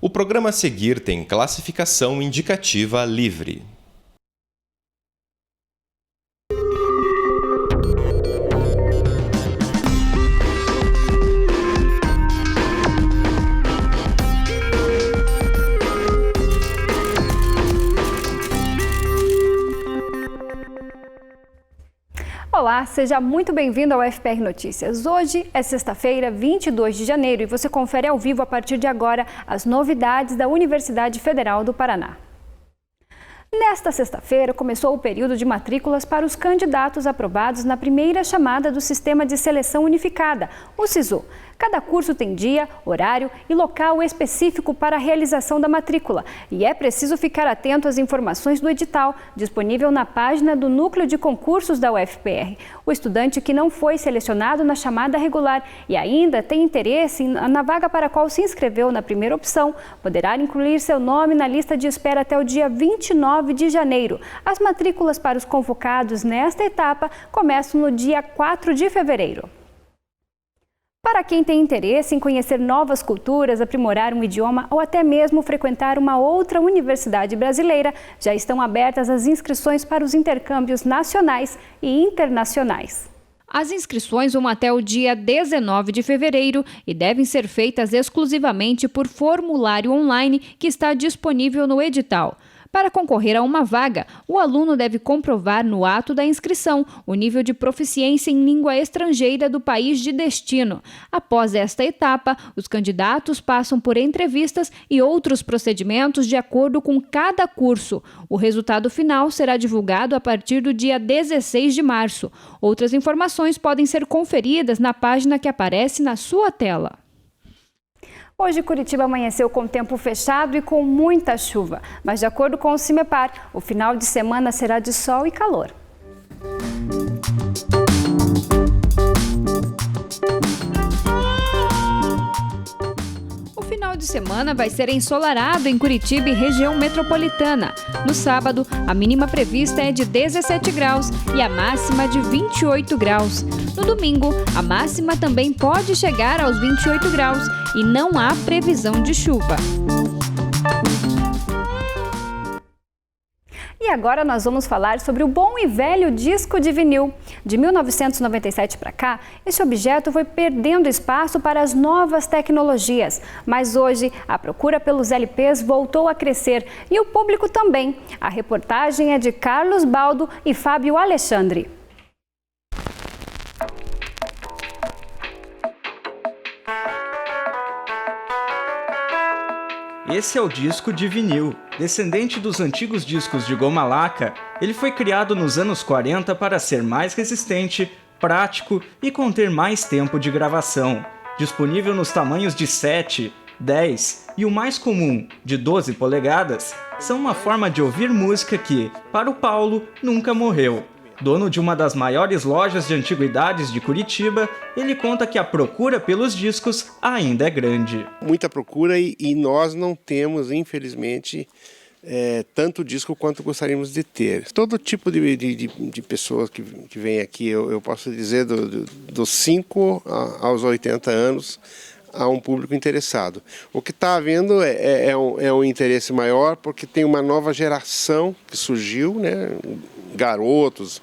O programa a seguir tem classificação indicativa livre. Olá, seja muito bem-vindo ao FPR Notícias. Hoje é sexta-feira, 22 de janeiro, e você confere ao vivo a partir de agora as novidades da Universidade Federal do Paraná. Nesta sexta-feira, começou o período de matrículas para os candidatos aprovados na primeira chamada do Sistema de Seleção Unificada, o SISU. Cada curso tem dia, horário e local específico para a realização da matrícula. E é preciso ficar atento às informações do edital, disponível na página do Núcleo de Concursos da UFPR. O estudante que não foi selecionado na chamada regular e ainda tem interesse na vaga para a qual se inscreveu na primeira opção, poderá incluir seu nome na lista de espera até o dia 29 de janeiro. As matrículas para os convocados nesta etapa começam no dia 4 de fevereiro. Para quem tem interesse em conhecer novas culturas, aprimorar um idioma ou até mesmo frequentar uma outra universidade brasileira, já estão abertas as inscrições para os intercâmbios nacionais e internacionais. As inscrições vão até o dia 19 de fevereiro e devem ser feitas exclusivamente por formulário online que está disponível no edital. Para concorrer a uma vaga, o aluno deve comprovar no ato da inscrição o nível de proficiência em língua estrangeira do país de destino. Após esta etapa, os candidatos passam por entrevistas e outros procedimentos de acordo com cada curso. O resultado final será divulgado a partir do dia 16 de março. Outras informações podem ser conferidas na página que aparece na sua tela. Hoje, Curitiba amanheceu com tempo fechado e com muita chuva, mas de acordo com o CIMEPAR, o final de semana será de sol e calor. O final de semana vai ser ensolarado em Curitiba e região metropolitana. No sábado, a mínima prevista é de 17 graus e a máxima de 28 graus. No domingo, a máxima também pode chegar aos 28 graus e não há previsão de chuva. E agora nós vamos falar sobre o bom e velho disco de vinil. De 1997 para cá, esse objeto foi perdendo espaço para as novas tecnologias. Mas hoje, a procura pelos LPs voltou a crescer e o público também. A reportagem é de Carlos Baldo e Fábio Alexandre. Esse é o disco de vinil. Descendente dos antigos discos de goma laca, ele foi criado nos anos 40 para ser mais resistente, prático e conter mais tempo de gravação. Disponível nos tamanhos de 7, 10 e o mais comum, de 12 polegadas, são uma forma de ouvir música que, para o Paulo, nunca morreu. Dono de uma das maiores lojas de antiguidades de Curitiba, ele conta que a procura pelos discos ainda é grande. Muita procura e nós não temos, infelizmente, tanto disco quanto gostaríamos de ter. Todo tipo de pessoas que vem aqui, eu posso dizer, dos 5 aos 80 anos, há um público interessado. O que está havendo é um interesse maior porque tem uma nova geração que surgiu, né? Garotos,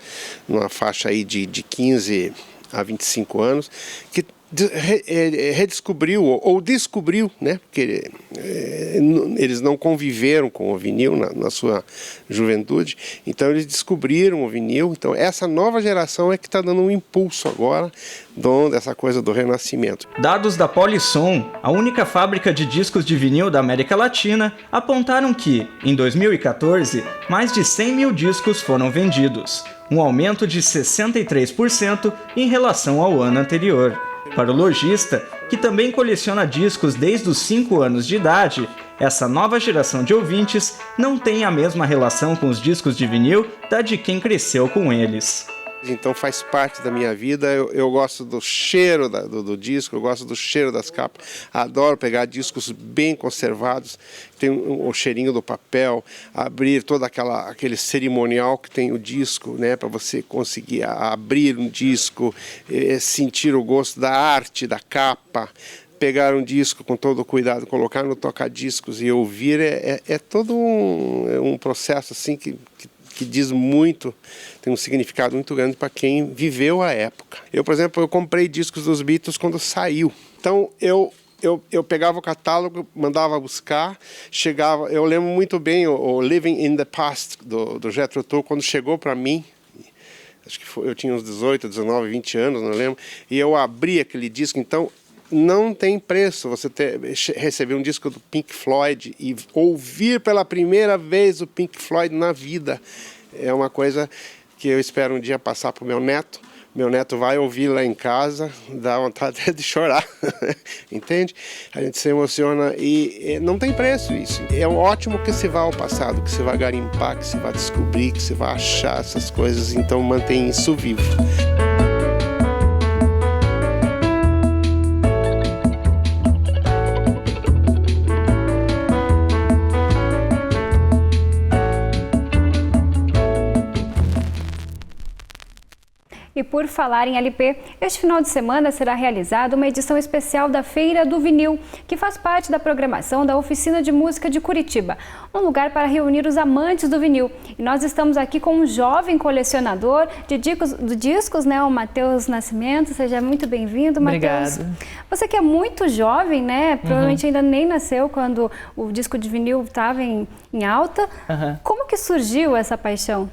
numa faixa aí de 15 a 25 anos, que redescobriu ou descobriu, né? Porque eles não conviveram com o vinil na sua juventude, então eles descobriram o vinil. Então essa nova geração é que está dando um impulso agora dessa coisa do renascimento. Dados da Polisson, a única fábrica de discos de vinil da América Latina, apontaram que, em 2014, mais de 100 mil discos foram vendidos, um aumento de 63% em relação ao ano anterior. Para o lojista, que também coleciona discos desde os 5 anos de idade, essa nova geração de ouvintes não tem a mesma relação com os discos de vinil da de quem cresceu com eles. Então faz parte da minha vida, eu gosto do cheiro do disco, eu gosto do cheiro das capas, adoro pegar discos bem conservados, tem o cheirinho do papel, abrir todo aquele cerimonial que tem o disco, né, para você conseguir abrir um disco, sentir o gosto da arte, da capa. pegar um disco com todo o cuidado, colocar no toca-discos e ouvir, é todo um processo assim que diz muito, tem um significado muito grande para quem viveu a época. Eu, por exemplo, eu comprei discos dos Beatles quando saiu. Então, eu pegava o catálogo, mandava buscar, chegava... Eu lembro muito bem o Living in the Past, do Jethro Tull, quando chegou para mim, acho que eu tinha uns 18, 19, 20 anos, não lembro, e eu abri aquele disco. Então, não tem preço você receber um disco do Pink Floyd e ouvir pela primeira vez o Pink Floyd na vida. É uma coisa que eu espero um dia passar para o meu neto. Meu neto vai ouvir lá em casa, dá vontade de chorar, entende? A gente se emociona e não tem preço isso. É ótimo que você vá ao passado, que você vá garimpar, que você vá descobrir, que você vá achar essas coisas. Então mantém isso vivo. E por falar em LP, este final de semana será realizada uma edição especial da Feira do Vinil, que faz parte da programação da Oficina de Música de Curitiba, um lugar para reunir os amantes do vinil. E nós estamos aqui com um jovem colecionador de discos, né, o Matheus Nascimento. Seja muito bem-vindo, Matheus. Obrigado. Você que é muito jovem, né? Provavelmente ainda nem nasceu quando o disco de vinil estava em alta. Como que surgiu essa paixão?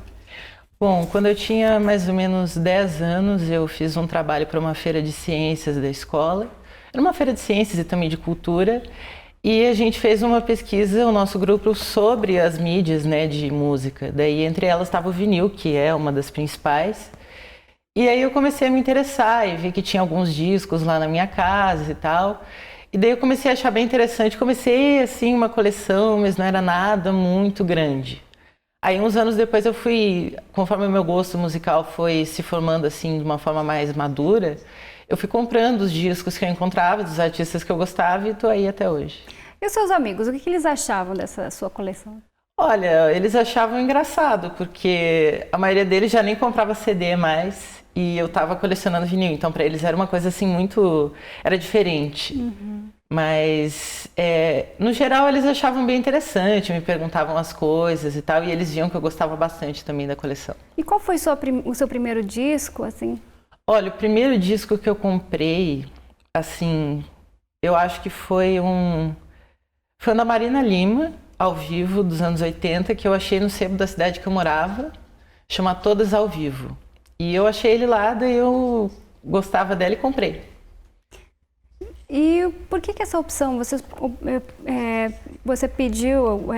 Bom, quando eu tinha mais ou menos 10 anos, eu fiz um trabalho para uma feira de ciências da escola. Era uma feira de ciências e também de cultura. E a gente fez uma pesquisa, o nosso grupo, sobre as mídias, né, de música. Daí, entre elas, estava o vinil, que é uma das principais. E aí eu comecei a me interessar e vi que tinha alguns discos lá na minha casa e tal. E daí eu comecei a achar bem interessante. Comecei, assim, uma coleção, mas não era nada muito grande. Aí, uns anos depois, eu fui, conforme o meu gosto musical foi se formando assim de uma forma mais madura, eu fui comprando os discos que eu encontrava, dos artistas que eu gostava, e estou aí até hoje. E os seus amigos, o que eles achavam dessa sua coleção? Olha, eles achavam engraçado, porque a maioria deles já nem comprava CD mais, e eu estava colecionando vinil, então para eles era uma coisa assim muito... era diferente. Mas, no geral, eles achavam bem interessante, me perguntavam as coisas e tal, e eles viam que eu gostava bastante também da coleção. E qual foi o seu primeiro disco, assim? Olha, o primeiro disco que eu comprei, assim, eu acho que foi um da Marina Lima, ao vivo, dos anos 80, que eu achei no sebo da cidade que eu morava, chama Todas ao Vivo. E eu achei ele lá, daí eu gostava dela e comprei. E por que essa opção? Você pediu,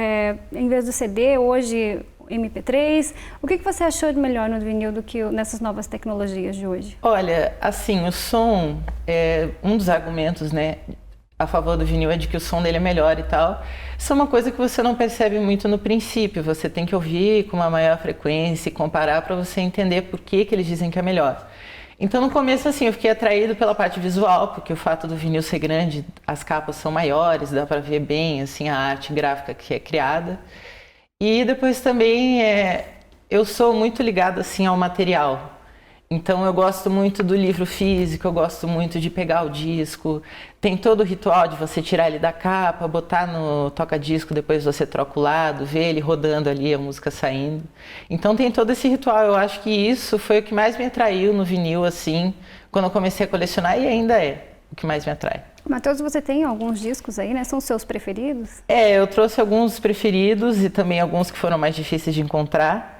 em vez do CD, hoje MP3. O que você achou de melhor no vinil do que nessas novas tecnologias de hoje? Olha, assim, o som, um dos argumentos, né, a favor do vinil é de que o som dele é melhor e tal. Isso é uma coisa que você não percebe muito no princípio. Você tem que ouvir com uma maior frequência e comparar para você entender por que eles dizem que é melhor. Então, no começo, assim, eu fiquei atraído pela parte visual, porque o fato do vinil ser grande, as capas são maiores, dá para ver bem, assim, a arte gráfica que é criada. E depois também, eu sou muito ligada, assim, ao material. Então, eu gosto muito do livro físico, eu gosto muito de pegar o disco. Tem todo o ritual de você tirar ele da capa, botar no toca-disco, depois você troca o lado, ver ele rodando ali, a música saindo. Então, tem todo esse ritual. Eu acho que isso foi o que mais me atraiu no vinil, assim, quando eu comecei a colecionar, e ainda é o que mais me atrai. Matheus, você tem alguns discos aí, né? São os seus preferidos? Eu trouxe alguns preferidos e também alguns que foram mais difíceis de encontrar.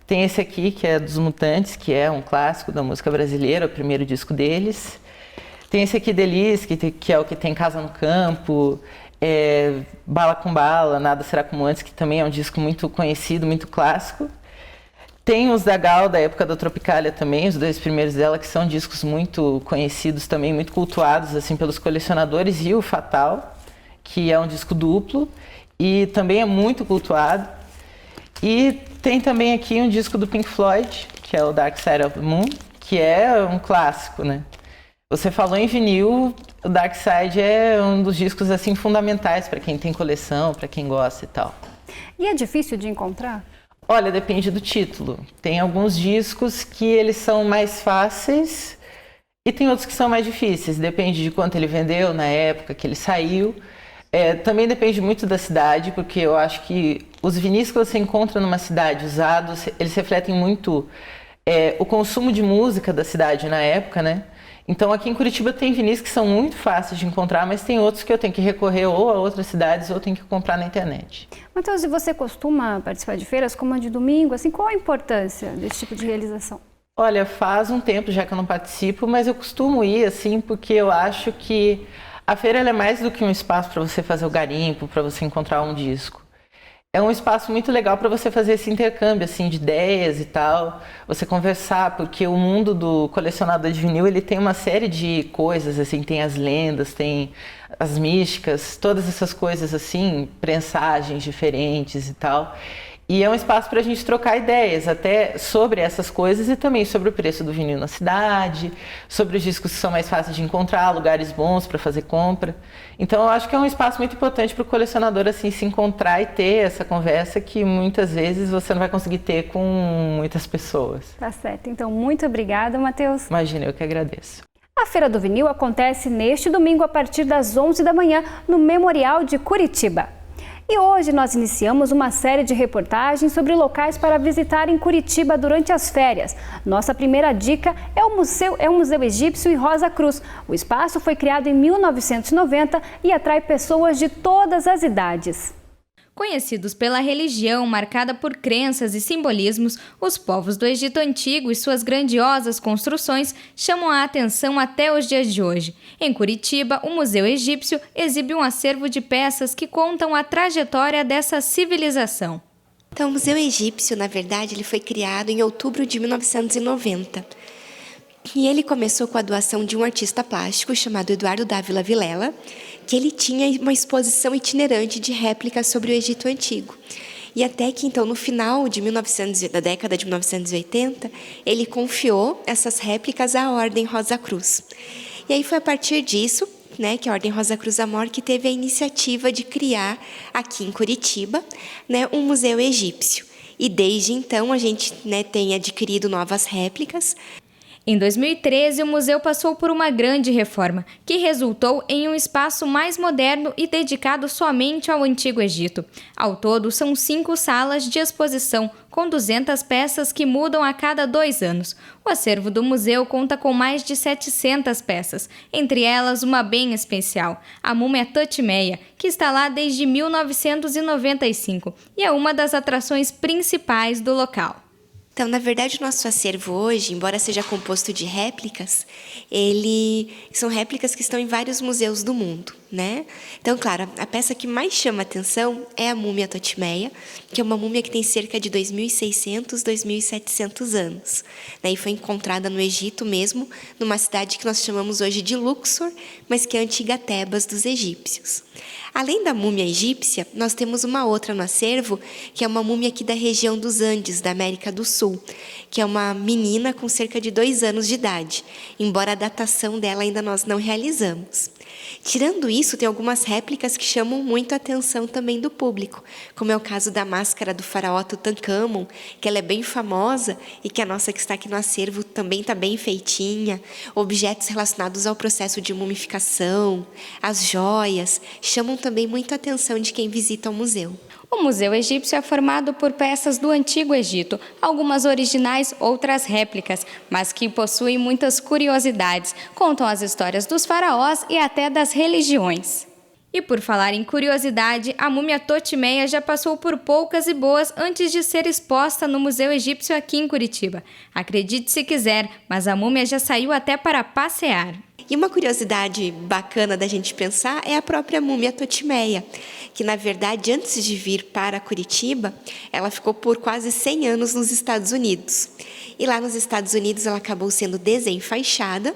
Tem esse aqui, que é dos Mutantes, que é um clássico da música brasileira, o primeiro disco deles. Tem esse aqui, Delis, que é o que tem Casa no Campo, Bala com Bala, Nada Será Como Antes, que também é um disco muito conhecido, muito clássico. Tem os da Gal, da época da Tropicália também, os dois primeiros dela, que são discos muito conhecidos também, muito cultuados assim, pelos colecionadores, e o Fatal, que é um disco duplo e também é muito cultuado. E tem também aqui um disco do Pink Floyd, que é o Dark Side of the Moon, que é um clássico, né? Você falou em vinil, o Dark Side é um dos discos assim fundamentais para quem tem coleção, para quem gosta e tal. E é difícil de encontrar? Olha, depende do título. Tem alguns discos que eles são mais fáceis E tem outros que são mais difíceis, depende de quanto ele vendeu na época que ele saiu. Também depende muito da cidade, porque eu acho que os vinis que você encontra numa cidade usados, eles refletem muito o consumo de música da cidade na época, né? Então aqui em Curitiba tem vinis que são muito fáceis de encontrar, mas tem outros que eu tenho que recorrer ou a outras cidades ou tenho que comprar na internet. Matheus, e você costuma participar de feiras como a de domingo? Assim, qual a importância desse tipo de realização? Olha, faz um tempo já que eu não participo, mas eu costumo ir assim porque eu acho que a feira ela é mais do que um espaço para você fazer o garimpo, para você encontrar um disco. É um espaço muito legal para você fazer esse intercâmbio assim, de ideias e tal, você conversar, porque o mundo do colecionador de vinil ele tem uma série de coisas, assim, tem as lendas, tem as místicas, todas essas coisas assim, prensagens diferentes e tal. E é um espaço para a gente trocar ideias, até sobre essas coisas e também sobre o preço do vinil na cidade, sobre os discos que são mais fáceis de encontrar, lugares bons para fazer compra. Então eu acho que é um espaço muito importante para o colecionador assim, se encontrar e ter essa conversa que muitas vezes você não vai conseguir ter com muitas pessoas. Tá certo. Então, muito obrigada, Matheus. Imagina, eu que agradeço. A Feira do Vinil acontece neste domingo a partir das 11 da manhã no Memorial de Curitiba. E hoje nós iniciamos uma série de reportagens sobre locais para visitar em Curitiba durante as férias. Nossa primeira dica é o Museu Egípcio em Rosa Cruz. O espaço foi criado em 1990 e atrai pessoas de todas as idades. Conhecidos pela religião marcada por crenças e simbolismos, os povos do Egito Antigo e suas grandiosas construções chamam a atenção até os dias de hoje. Em Curitiba, o Museu Egípcio exibe um acervo de peças que contam a trajetória dessa civilização. Então, o Museu Egípcio, na verdade, ele foi criado em outubro de 1990. E ele começou com a doação de um artista plástico chamado Eduardo Dávila Vilela, que ele tinha uma exposição itinerante de réplicas sobre o Egito Antigo. E até que, então, no final da década de 1980, ele confiou essas réplicas à Ordem Rosa Cruz. E aí foi a partir disso, que a Ordem Rosa Cruz Amor que teve a iniciativa de criar aqui em Curitiba, um museu egípcio. E desde então a gente tem adquirido novas réplicas. Em 2013, o museu passou por uma grande reforma, que resultou em um espaço mais moderno e dedicado somente ao Antigo Egito. Ao todo, são 5 salas de exposição, com 200 peças que mudam a cada 2 anos. O acervo do museu conta com mais de 700 peças, entre elas uma bem especial, a múmia Tutimeia, que está lá desde 1995 e é uma das atrações principais do local. Então, na verdade, o nosso acervo hoje, embora seja composto de réplicas, são réplicas que estão em vários museus do mundo, Então, claro, a peça que mais chama a atenção é a múmia Tutimeia, que é uma múmia que tem cerca de 2.600, 2.700 anos. E foi encontrada no Egito mesmo, numa cidade que nós chamamos hoje de Luxor, mas que é a antiga Tebas dos egípcios. Além da múmia egípcia, nós temos uma outra no acervo, que é uma múmia aqui da região dos Andes, da América do Sul, que é uma menina com cerca de 2 anos de idade, embora a datação dela ainda nós não realizamos. Tirando isso, tem algumas réplicas que chamam muito a atenção também do público, como é o caso da máscara do faraó Tutankhamon, que ela é bem famosa e que a nossa que está aqui no acervo também está bem feitinha, objetos relacionados ao processo de mumificação, as joias, chamam também muito a atenção de quem visita o museu. O Museu Egípcio é formado por peças do Antigo Egito, algumas originais, outras réplicas, mas que possuem muitas curiosidades, contam as histórias dos faraós e até das religiões. E por falar em curiosidade, a múmia Tutimeia já passou por poucas e boas antes de ser exposta no Museu Egípcio aqui em Curitiba. Acredite se quiser, mas a múmia já saiu até para passear. E uma curiosidade bacana da gente pensar é a própria múmia Tutimeia, que na verdade antes de vir para Curitiba, ela ficou por quase 100 anos nos Estados Unidos. E lá nos Estados Unidos ela acabou sendo desenfaixada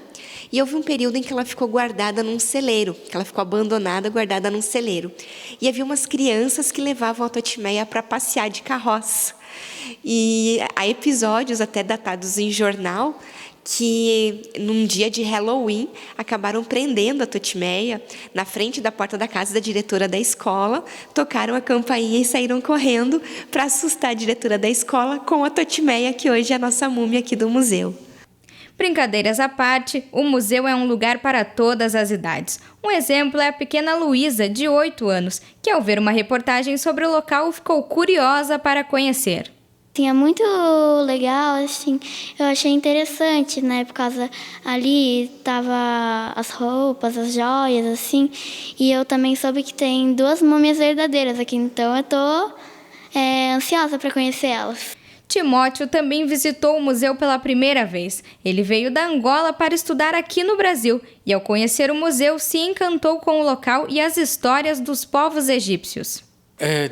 e houve um período em que ela ficou guardada num celeiro, que ela ficou abandonada, guardada num celeiro. E havia umas crianças que levavam a Tutimeia para passear de carroça. E há episódios até datados em jornal que num dia de Halloween acabaram prendendo a Tutimeia na frente da porta da casa da diretora da escola, tocaram a campainha e saíram correndo para assustar a diretora da escola com a Tutimeia, que hoje é a nossa múmia aqui do museu. Brincadeiras à parte, o museu é um lugar para todas as idades. Um exemplo é a pequena Luísa, de 8 anos, que ao ver uma reportagem sobre o local ficou curiosa para conhecer. Sim, é muito legal, assim, eu achei interessante, né, por causa ali tava as roupas, as joias, assim, e eu também soube que tem 2 múmias verdadeiras aqui, então eu tô ansiosa para conhecer elas. Timóteo também visitou o museu pela primeira vez. Ele veio da Angola para estudar aqui no Brasil e, ao conhecer o museu, se encantou com o local e as histórias dos povos egípcios.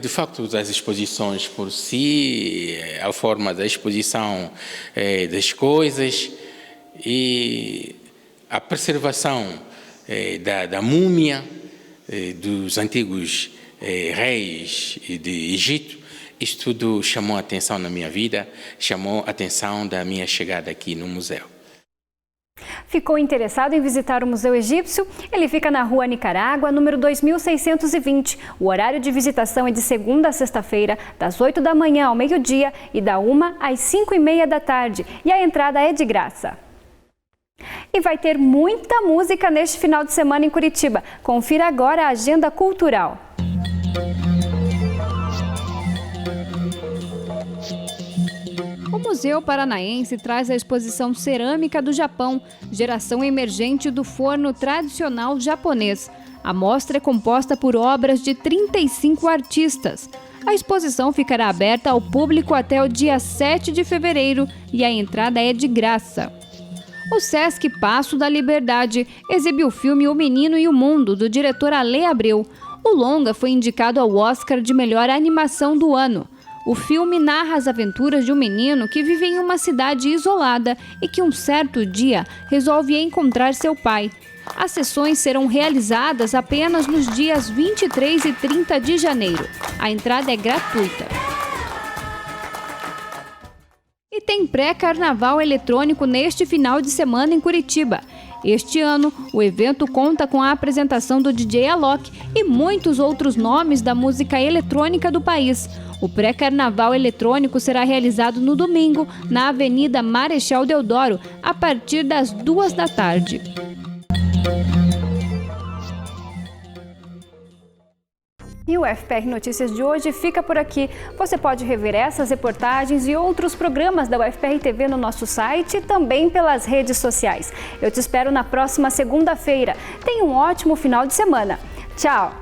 De facto, as exposições por si, a forma da exposição das coisas e a preservação da múmia dos antigos reis de Egito, isto tudo chamou a atenção na minha vida, chamou a atenção da minha chegada aqui no museu. Ficou interessado em visitar o Museu Egípcio? Ele fica na Rua Nicarágua, número 2620. O horário de visitação é de segunda a sexta-feira, das 8 da manhã ao meio-dia e da 1 às 5h30 da tarde. E a entrada é de graça. E vai ter muita música neste final de semana em Curitiba. Confira agora a agenda cultural. O Museu Paranaense traz a exposição Cerâmica do Japão, geração emergente do forno tradicional japonês. A mostra é composta por obras de 35 artistas. A exposição ficará aberta ao público até o dia 7 de fevereiro e a entrada é de graça. O Sesc Paço da Liberdade exibiu o filme O Menino e o Mundo, do diretor Ale Abreu. O longa foi indicado ao Oscar de melhor animação do ano. O filme narra as aventuras de um menino que vive em uma cidade isolada e que um certo dia resolve encontrar seu pai. As sessões serão realizadas apenas nos dias 23 e 30 de janeiro. A entrada é gratuita. E tem pré-carnaval eletrônico neste final de semana em Curitiba. Este ano, o evento conta com a apresentação do DJ Alok e muitos outros nomes da música eletrônica do país. O pré-carnaval eletrônico será realizado no domingo, na Avenida Marechal Deodoro, a partir das 2 da tarde. E o FPR Notícias de hoje fica por aqui. Você pode rever essas reportagens e outros programas da UFPR TV no nosso site e também pelas redes sociais. Eu te espero na próxima segunda-feira. Tenha um ótimo final de semana. Tchau!